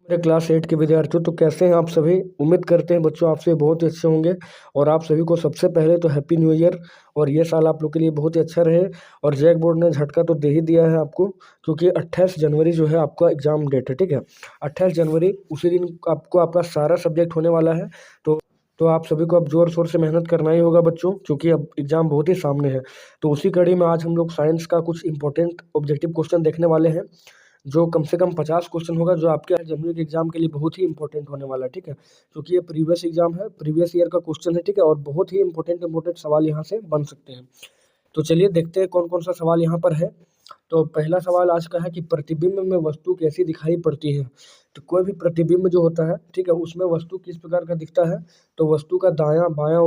मेरे क्लास 8 के विद्यार्थियों, तो कैसे हैं आप सभी। उम्मीद करते हैं बच्चों आप सभी बहुत ही अच्छे होंगे। और आप सभी को सबसे पहले तो हैप्पी न्यू ईयर। और ये साल आप लोग के लिए बहुत ही अच्छा रहे। और जैक बोर्ड ने झटका तो दे ही दिया है आपको, क्योंकि 28 जनवरी जो है आपका एग्जाम डेट है। ठीक है, 28 जनवरी उसी दिन आपको आपका सारा सब्जेक्ट होने वाला है। तो आप सभी को अब जोर शोर से मेहनत करना ही होगा बच्चों, क्योंकि अब एग्जाम बहुत ही सामने है। तो उसी कड़ी में आज हम लोग साइंस का कुछ इंपॉर्टेंट ऑब्जेक्टिव क्वेश्चन देखने वाले हैं, जो कम से कम 50 क्वेश्चन होगा, जो आपके जनवरी के एग्जाम के लिए बहुत ही इंपॉर्टेंट होने वाला है। ठीक है, क्योंकि ये प्रीवियस एग्जाम है, प्रीवियस ईयर का क्वेश्चन है। ठीक है, और बहुत ही इंपॉर्टेंट सवाल यहाँ से बन सकते हैं। तो चलिए देखते हैं कौन कौन सा सवाल यहाँ पर है। तो पहला सवाल आज का है कि प्रतिबिंब में वस्तु कैसी दिखाई पड़ती है। तो कोई भी प्रतिबिंब जो होता है, ठीक है, उसमें वस्तु किस प्रकार का दिखता है। तो वस्तु का दायां बायां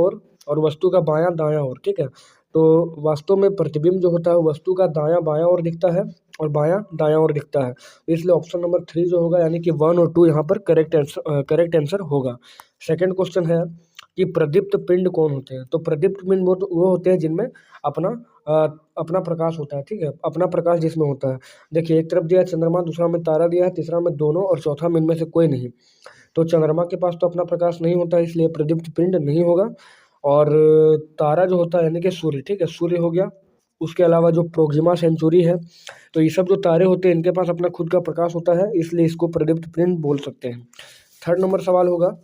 और वस्तु का बायां दायां ओर। ठीक है, तो वास्तव में प्रतिबिंब जो होता है वस्तु का दायां बायां ओर दिखता है और बायां दायां ओर दिखता है। इसलिए ऑप्शन नंबर 3 जो होगा, यानी कि 1 और 2 यहाँ पर करेक्ट आंसर होगा। सेकंड क्वेश्चन है कि प्रदीप्त पिंड कौन होते हैं। तो प्रदीप्त पिंड वो होते हैं जिनमें अपना अपना प्रकाश होता है। ठीक है, अपना प्रकाश जिसमें होता है। देखिए, एक तरफ दिया है चंद्रमा, दूसरा में तारा दिया है, तीसरा में दोनों और चौथा में इनमें से कोई नहीं। तो चंद्रमा के पास तो अपना प्रकाश नहीं होता, इसलिए प्रदीप्त पिंड नहीं होगा। और तारा जो होता है यानी कि सूर्य, ठीक है, सूर्य हो गया। उसके अलावा जो प्रोक्सिमा सेंचुरी है, तो ये सब जो तारे होते हैं इनके पास अपना खुद का प्रकाश होता है, इसलिए इसको प्रदीप्त पिंड बोल सकते हैं। थर्ड नंबर सवाल होगा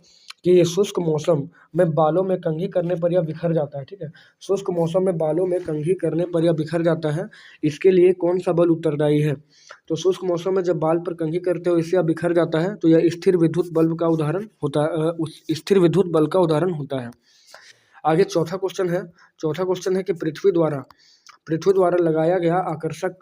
कि ये शुष्क मौसम में बालों में कंघी करने पर यह बिखर जाता है। ठीक है, शुष्क मौसम में बालों में कंघी करने पर यह बिखर जाता है, इसके लिए कौन सा बल उत्तरदायी है। तो शुष्क मौसम में जब बाल पर कंघी करते हो इससे यह बिखर जाता है, तो यह स्थिर विद्युत बल्ब का उदाहरण होता है, उस स्थिर विद्युत बल का उदाहरण होता है। आगे चौथा क्वेश्चन है कि पृथ्वी द्वारा लगाया गया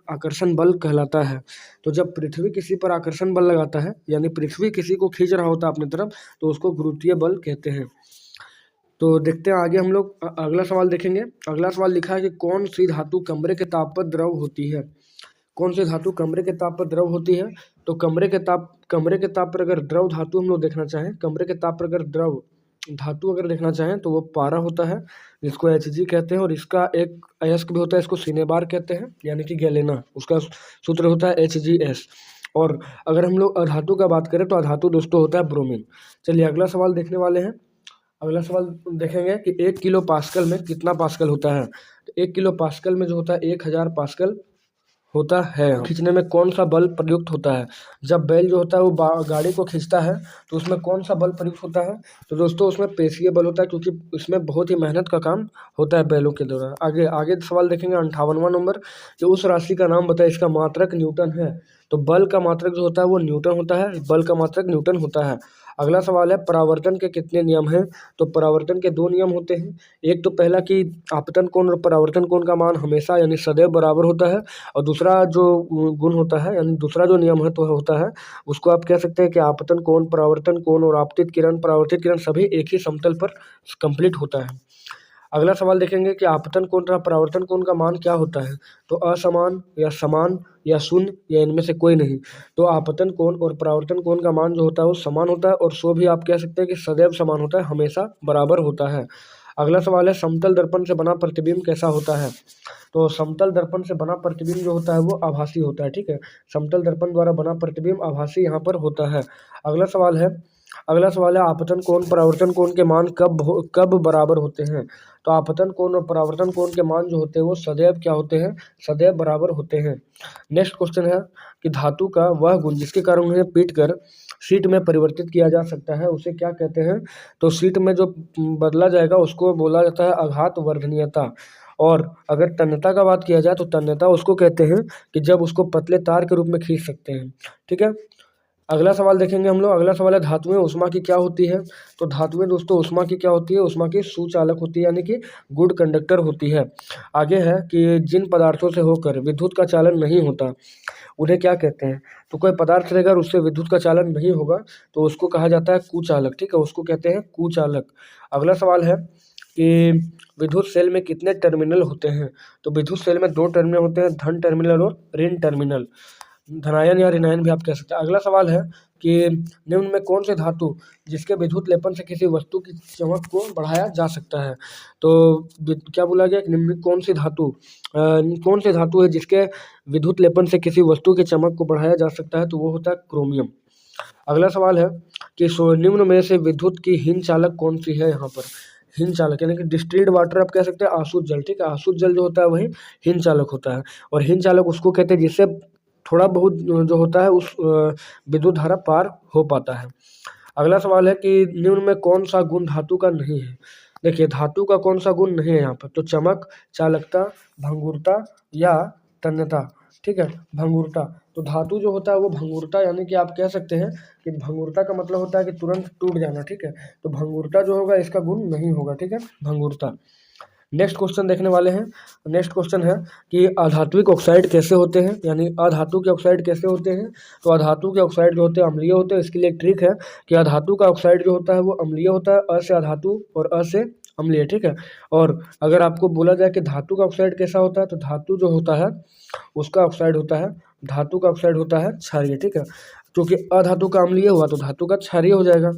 आकर्षण बल कहलाता है। तो जब पृथ्वी किसी पर आकर्षण बल लगाता है, यानी पृथ्वी किसी को खींच रहा होता है अपनी तरफ, तो उसको गुरुत्वीय बल कहते हैं। तो देखते हैं आगे हम लोग अगला सवाल देखेंगे। अगला सवाल लिखा है कि कौन सी धातु कमरे के ताप पर द्रव होती है। कौन सी धातु कमरे के ताप पर द्रव होती है। तो कमरे के ताप पर अगर द्रव धातु हम लोग देखना चाहें, कमरे के ताप पर अगर द्रव धातु अगर देखना चाहें, तो वो पारा होता है, जिसको Hg कहते हैं। और इसका एक अयस्क भी होता है, इसको सिनेबार कहते हैं, यानी कि गैलेना। उसका सूत्र होता है Hgs। और अगर हम लोग अधातु का बात करें, तो अधातु दोस्तों होता है ब्रोमीन। चलिए अगला सवाल देखने वाले हैं। अगला सवाल देखेंगे कि 1 किलो पास्कल में कितना पास्कल होता है। तो 1 किलो पास्कल में जो होता है 1000 पास्कल होता है। खींचने में कौन सा बल प्रयुक्त होता है। जब बैल जो होता है वो गाड़ी को खींचता है, तो उसमें कौन सा बल प्रयुक्त होता है। तो दोस्तों उसमें पेशीय बल होता है, क्योंकि उसमें बहुत ही मेहनत का काम होता है बैलों के दौरान। आगे आगे सवाल देखेंगे 58वां नंबर, कि उस राशि का नाम बताए, इसका मात्रक न्यूटन है। तो बल का मात्रक जो होता है वो न्यूटन होता है, बल का मात्रक न्यूटन होता है। अगला सवाल है परावर्तन के कितने नियम हैं। तो परावर्तन के 2 नियम होते हैं। एक तो पहला कि आपतन कोण और परावर्तन कोण का मान हमेशा यानी सदैव बराबर होता है। और दूसरा जो गुण होता है, यानी दूसरा जो नियम है तो होता है, उसको आप कह सकते हैं कि आपतन कोण, परावर्तन कोण और आपतित किरण, परावर्तित किरण सभी एक ही समतल पर कंप्लीट होता है। अगला सवाल देखेंगे कि आपतन कोण तथा परावर्तन कोण का मान क्या होता है। तो असमान या समान या शून्य या इनमें से कोई नहीं। तो आपतन कोण और परावर्तन कोण का मान जो होता है वो समान होता है, और सो भी आप कह सकते हैं कि सदैव समान होता है, हमेशा बराबर होता है। अगला सवाल है समतल दर्पण से बना प्रतिबिंब कैसा होता है। तो समतल दर्पण से बना प्रतिबिंब जो होता है वो आभासी होता है। ठीक है, समतल दर्पण द्वारा बना प्रतिबिंब आभासी यहाँ पर होता है। अगला सवाल है आपतन कोण परावर्तन कोण के मान कब बराबर होते हैं। तो आपतन कोण और परावर्तन कोण के मान जो होते हैं वो सदैव क्या होते हैं, सदैव बराबर होते हैं। नेक्स्ट क्वेश्चन है कि धातु का वह गुण जिसके कारण उन्हें पीट कर शीट में परिवर्तित किया जा सकता है, उसे क्या कहते हैं। तो शीट में जो बदला जाएगा उसको बोला जाता है आघात वर्धनीयता। और अगर तन्यता का बात किया जाए, तो तन्यता उसको कहते हैं कि जब उसको पतले तार के रूप में खींच सकते हैं। ठीक है, अगला सवाल देखेंगे हम लोग। अगला सवाल है धातुएं ऊष्मा की क्या होती है। तो धातुएं दोस्तों ऊष्मा की क्या होती है, ऊष्मा की सुचालक होती है, यानी कि गुड कंडक्टर होती है। आगे है कि जिन पदार्थों से होकर विद्युत का चालन नहीं होता उन्हें क्या कहते हैं। तो कोई पदार्थ रहेगा और उससे विद्युत का चालन नहीं होगा, तो उसको कहा जाता है कुचालक। ठीक है, उसको कहते हैं कुचालक। अगला सवाल है कि विद्युत सेल में कितने टर्मिनल होते हैं। तो विद्युत सेल में 2 टर्मिनल होते हैं, धन टर्मिनल और ऋण टर्मिनल, धनायन या ऋणायन भी आप कह सकते हैं। अगला सवाल है कि निम्न में कौन से धातु जिसके विद्युत लेपन से किसी वस्तु की चमक को बढ़ाया जा सकता है। तो क्या बोला गया कि निम्न में कौन से धातु है जिसके विद्युत लेपन से किसी वस्तु की चमक को बढ़ाया जा सकता है। तो वो होता है क्रोमियम। अगला सवाल है कि निम्न में से विद्युत की हीन चालक कौन सी है। यहाँ पर हीन चालक यानी कि डिस्टिल्ड वाटर आप कह सकते हैं आसुत जल, ठीक है। आसुत जल जो होता है वही हीन चालक होता है, और हीन चालक उसको कहते हैं जिससे थोड़ा बहुत जो होता है उस विद्युत धारा पार हो पाता है। अगला सवाल है कि निम्न में कौन सा गुण धातु का नहीं है। देखिए धातु का कौन सा गुण नहीं है यहाँ पर, तो चमक, चालकता, भंगुरता या तन्यता, ठीक है। भंगुरता, तो धातु जो होता है वो भंगुरता यानी कि आप कह सकते हैं कि भंगुरता का मतलब होता है कि तुरंत टूट जाना, ठीक है। तो भंगुरता जो होगा इसका गुण नहीं होगा, ठीक है, भंगुरता। नेक्स्ट क्वेश्चन देखने वाले हैं। नेक्स्ट क्वेश्चन है कि अधात्विक ऑक्साइड कैसे होते हैं, यानी अधातु के ऑक्साइड कैसे होते हैं। तो अधातु के ऑक्साइड जो होते हैं अम्लीय होते हैं। इसके लिए एक ट्रिक है कि अधातु का ऑक्साइड जो होता है वो अम्लीय होता है, अ से अधातु और अ से अम्लीय, ठीक है। और अगर आपको बोला जाए कि धातु का ऑक्साइड कैसा होता है, तो धातु जो होता है उसका ऑक्साइड होता है, धातु का ऑक्साइड होता है क्षारीय, ठीक है। क्योंकि अधातु का अम्लीय हुआ तो धातु का क्षारीय हो जाएगा।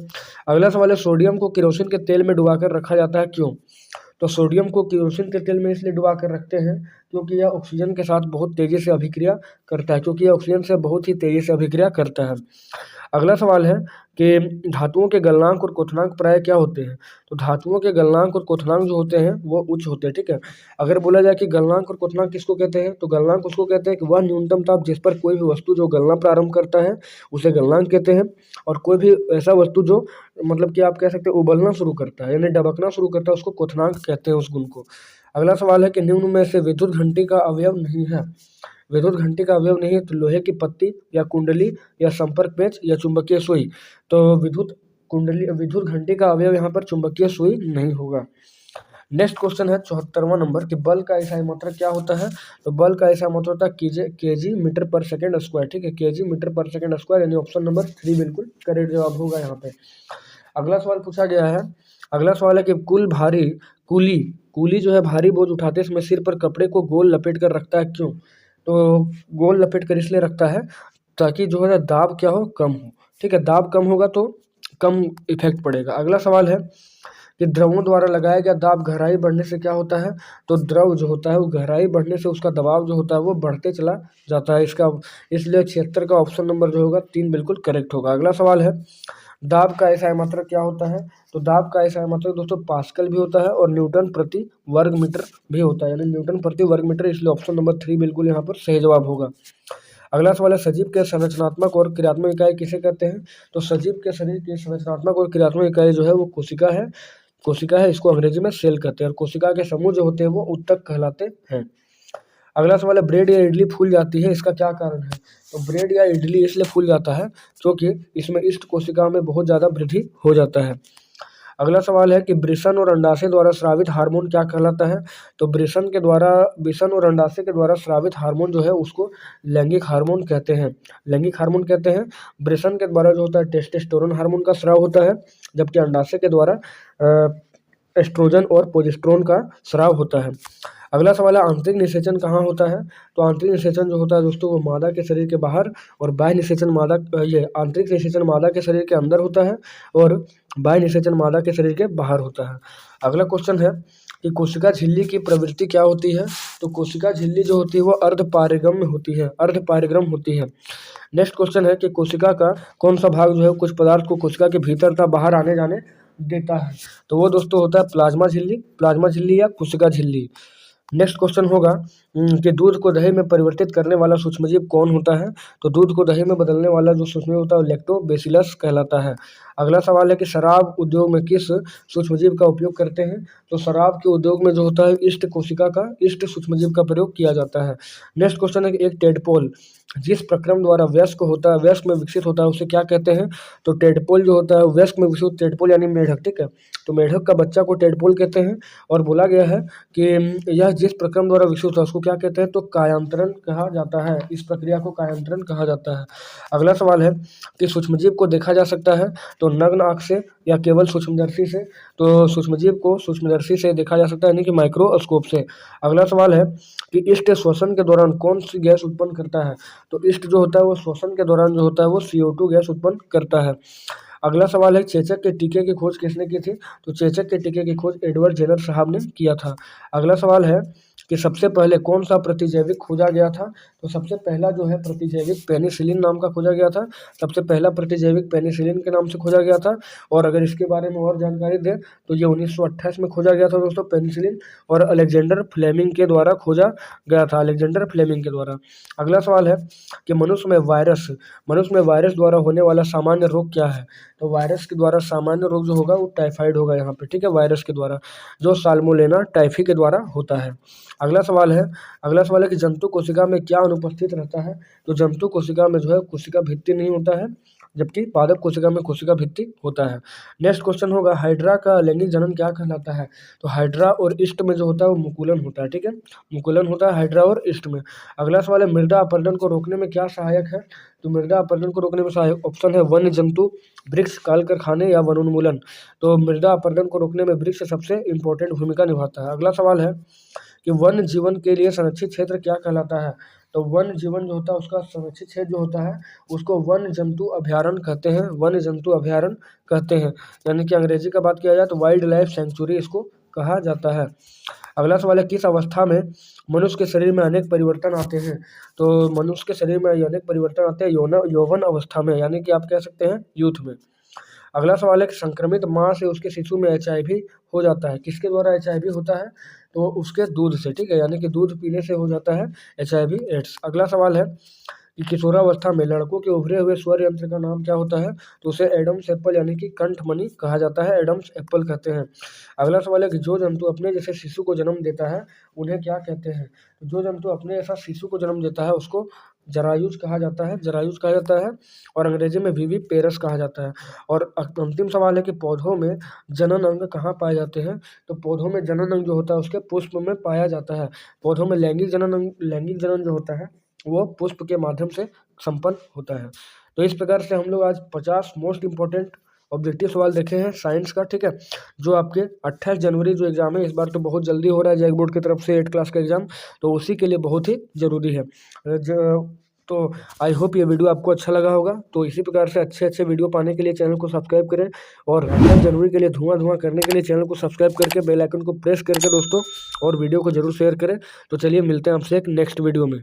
अगला सवाल है सोडियम को केरोसिन के तेल में डुबाकर रखा जाता है, क्यों। तो सोडियम को केरोसिन के तेल में इसलिए डुबा कर रखते हैं क्योंकि यह ऑक्सीजन के साथ बहुत तेज़ी से अभिक्रिया करता है, क्योंकि यह ऑक्सीजन से बहुत ही तेज़ी से अभिक्रिया करता है। अगला सवाल है कि धातुओं के गलनांक और क्वथनांक प्राय क्या होते हैं। तो धातुओं के गलनांक और क्वथनांक जो होते हैं वो उच्च होते हैं, ठीक है। अगर बोला जाए कि गलनांक और क्वथनांक किसको कहते हैं, तो गलनांक उसको कहते हैं कि वह न्यूनतम ताप जिस पर कोई भी वस्तु जो गलना प्रारंभ करता है उसे गलनांक कहते हैं, और कोई भी ऐसा वस्तु जो मतलब कि आप कह सकते हैं उबलना शुरू करता है यानी डबकना शुरू करता है उसको क्वथनांक कहते हैं उस गुण को। अगला सवाल है कि निम्न में से विद्युत घंटी का अवयव नहीं है। विद्युत घंटी का अवयव नहीं है तो लोहे की पत्ती या कुंडली या संपर्क पेंच या चुंबकीय सुई। तो विद्युत घंटी का अवयव यहाँ पर चुंबकीय सुई नहीं होगा। नेक्स्ट क्वेश्चन है 74वां नंबर कि बल का इकाई मात्रक क्या होता है। तो बल का इकाई मात्रक होता है केजी मीटर पर सेकेंड स्क्वायर, ठीक है। केजी मीटर पर सेकेंड स्क्वायर, यानी ऑप्शन नंबर 3 बिल्कुल करेक्ट जवाब होगा यहाँ पे। अगला सवाल पूछा गया है। अगला सवाल है कि कुली जो है भारी बोझ उठाते समय सिर पर कपड़े को गोल लपेट कर रखता है, क्यों। तो गोल लपेट कर इसलिए रखता है ताकि जो है दाब क्या हो, कम हो, ठीक है। दाब कम होगा तो कम इफेक्ट पड़ेगा। अगला सवाल है कि द्रवों द्वारा लगाया गया दाब गहराई बढ़ने से क्या होता है। तो द्रव जो होता है वो गहराई बढ़ने से उसका दबाव जो होता है वो बढ़ते चला जाता है, इसका इसलिए 76 का ऑप्शन नंबर जो होगा 3 बिल्कुल करेक्ट होगा। अगला सवाल है दाब का एसआई मात्रक क्या होता है। तो दाब का एसआई मात्रक दोस्तों पास्कल भी होता है और न्यूटन प्रति वर्ग मीटर भी होता है, यानी न्यूटन प्रति वर्ग मीटर, इसलिए ऑप्शन नंबर 3 बिल्कुल यहाँ पर सही जवाब होगा। अगला सवाल है सजीव के संरचनात्मक और क्रियात्मक इकाई किसे कहते हैं। तो सजीव के शरीर की संरचनात्मक और क्रियात्मक इकाई जो है वो कोशिका है, इसको अंग्रेजी में सेल कहते हैं, और कोशिका के समूह जो होते हैं वो ऊतक कहलाते हैं। अगला सवाल है ब्रेड या इडली फूल जाती है, इसका क्या कारण है। तो ब्रेड या इडली इसलिए फूल जाता है क्योंकि इसमें इष्ट कोशिका में बहुत ज़्यादा वृद्धि हो जाता है। अगला सवाल है कि वृषण और अंडाशय द्वारा स्रावित हार्मोन क्या कहलाता है। तो वृषण और अंडाशय के द्वारा स्रावित हार्मोन जो है उसको लैंगिक हार्मोन कहते हैं, लैंगिक हार्मोन कहते हैं। वृषण के द्वारा जो होता है टेस्टोस्टेरोन हार्मोन का स्राव होता है, जबकि अंडाशय के द्वारा एस्ट्रोजन और प्रोजेस्टेरोन का स्राव होता है। अगला सवाल है आंतरिक निषेचन कहाँ होता है। तो आंतरिक निषेचन जो होता है दोस्तों वो मादा के शरीर के बाहर, और बाह्य निषेचन आंतरिक निषेचन मादा के शरीर के अंदर होता है और बाह्य निषेचन मादा के शरीर के बाहर होता है। अगला क्वेश्चन है कि कोशिका झिल्ली की प्रवृत्ति क्या होती है। तो कोशिका झिल्ली जो होती है वो अर्धपारिगम्य होती है, अर्धपारिगम होती है। नेक्स्ट क्वेश्चन है कि कोशिका का कौन सा भाग जो है कुछ पदार्थ को कोशिका के भीतर तथा बाहर आने जाने देता है। तो वो दोस्तों होता है प्लाज्मा झिल्ली या कोशिका झिल्ली। नेक्स्ट क्वेश्चन होगा कि दूध को दही में परिवर्तित करने वाला सूक्ष्मजीव कौन होता है। तो दूध को दही में बदलने वाला जो सूक्ष्मजीव होता है लैक्टोबैसिलस कहलाता है। अगला सवाल है कि शराब उद्योग में किस सूक्ष्मजीव का उपयोग करते हैं। तो शराब के उद्योग में जो होता है इष्ट सूक्ष्मजीव का प्रयोग किया जाता है। नेक्स्ट क्वेश्चन है कि एक टेडपोल जिस प्रक्रम द्वारा वयस्क में विकसित होता है उसे क्या कहते हैं। तो टेडपोल जो होता है वयस्क में विकसित, टेडपोल यानी मेढक, ठीक है। तो मेढक का बच्चा को टेडपोल कहते हैं, और बोला गया है कि यह जिस प्रक्रम द्वारा विकसित होता है उसको क्या कहते हैं। तो कायांतरण कहा जाता है, इस प्रक्रिया को कायांतरण कहा जाता है। अगला सवाल है कि सूक्ष्मजीव को देखा जा सकता है तो नग्न आँख से या केवल सूक्ष्मदर्शी से। तो सूक्ष्मजीव को सूक्ष्मदर्शी से देखा जा सकता है यानी कि माइक्रोस्कोप से। अगला सवाल है कि इष्ट श्वसन के दौरान कौन सी गैस उत्पन्न करता है। तो इष्ट जो होता है वो श्वसन के दौरान जो होता है वो CO2 गैस उत्पन्न करता है। अगला सवाल है चेचक के टीके की खोज किसने की थी। तो चेचक के टीके की खोज एडवर्ड जेनर साहब ने किया था। अगला सवाल है कि सबसे पहले कौन सा प्रतिजैविक खोजा गया था। तो सबसे पहला जो है प्रतिजैविक पेनिसिलिन नाम का खोजा गया था। सबसे पहला प्रतिजैविक पेनिसिलिन के नाम से खोजा गया था। और अगर इसके बारे में और जानकारी दें तो ये 1928 में खोजा गया था दोस्तों पेनिसिलिन, और अलेक्जेंडर फ्लेमिंग के द्वारा खोजा गया था, अलेक्जेंडर फ्लेमिंग के द्वारा। अगला सवाल है कि मनुष्य में वायरस द्वारा होने वाला सामान्य रोग क्या है। तो वायरस के द्वारा सामान्य रोग जो होगा वो टाइफाइड होगा यहाँ पे, ठीक है, वायरस के द्वारा, जो साल्मोनेला टाइफी के द्वारा होता है। अगला सवाल है कि जंतु कोशिका में क्या अनुपस्थित रहता है। तो जंतु कोशिका में जो है कोशिका भित्ति नहीं होता है, जबकि पादप कोशिका में कोशिका भित्ति होता है। नेक्स्ट क्वेश्चन होगा हाइड्रा का लैंगिक जनन क्या कहलाता है। तो हाइड्रा और ईस्ट में जो होता है वो मुकुलन होता है, ठीक है, मुकुलन होता है हाइड्रा और ईस्ट में। अगला सवाल है मृदा अपरदन को रोकने में क्या सहायक है। तो मृदा अपरदन को रोकने में सहायक ऑप्शन है वन्य जंतु, वृक्ष काल कर खाने या वनोन्मूलन। तो मृदा अपरदन को रोकने में वृक्ष सबसे इंपॉर्टेंट भूमिका निभाता है। अगला सवाल है कि वन्य जीवन के लिए संरक्षित क्षेत्र क्या कहलाता है। तो वन्य जीवन जो होता है उसका संरक्षित क्षेत्र जो होता है उसको वन्य जंतु अभयारण्य कहते हैं, वन्य जंतु अभयारण्य कहते हैं, यानी कि अंग्रेजी का बात किया जाए तो वाइल्ड लाइफ सेंचुरी इसको कहा जाता है। अगला सवाल है किस अवस्था में मनुष्य के शरीर में अनेक परिवर्तन आते हैं। तो मनुष्य के शरीर में अनेक परिवर्तन आते हैं यौवन अवस्था में, यानी कि आप कह सकते हैं यूथ में। अगला सवाल है कि संक्रमित माँ से उसके शिशु में HIV हो जाता है, किसके द्वारा HIV होता है। तो उसके दूध से, ठीक है, यानी कि दूध पीने से हो जाता है HIV एड्स। अगला सवाल है कि किशोरावस्था में लड़कों के उभरे हुए स्वर यंत्र का नाम क्या होता है। तो उसे एडम्स एप्पल यानी कि कंठमणि कहा जाता है, एडम्स एप्पल कहते हैं। अगला सवाल है कि जो जंतु अपने जैसे शिशु को जन्म देता है उन्हें क्या कहते हैं। तो जो जंतु अपने जैसा शिशु को जन्म देता है उसको जरायुज कहा जाता है, जरायुज कहा जाता है, और अंग्रेजी में विवी पेरस कहा जाता है। और अंतिम सवाल है कि पौधों में जनन अंग कहाँ पाए जाते हैं। तो पौधों में जनन अंग जो होता है उसके पुष्प में पाया जाता है। पौधों में लैंगिक जनन जो होता है वो पुष्प के माध्यम से संपन्न होता है। तो इस प्रकार से हम लोग आज 50 मोस्ट इंपॉर्टेंट ऑब्जेक्टिव सवाल देखे हैं साइंस का, ठीक है, जो आपके 28 जनवरी जो एग्जाम है, इस बार तो बहुत जल्दी हो रहा है जैक बोर्ड की तरफ से 8 क्लास का एग्जाम, तो उसी के लिए बहुत ही ज़रूरी है। तो आई होप ये वीडियो आपको अच्छा लगा होगा। तो इसी प्रकार से अच्छे अच्छे वीडियो पाने के लिए चैनल को सब्सक्राइब करें, और 28 जनवरी के लिए धुआं करने के लिए चैनल को सब्सक्राइब करके बेल आइकन को प्रेस करके दोस्तों और वीडियो को जरूर शेयर करें। तो चलिए मिलते हैं आपसे एक नेक्स्ट वीडियो में।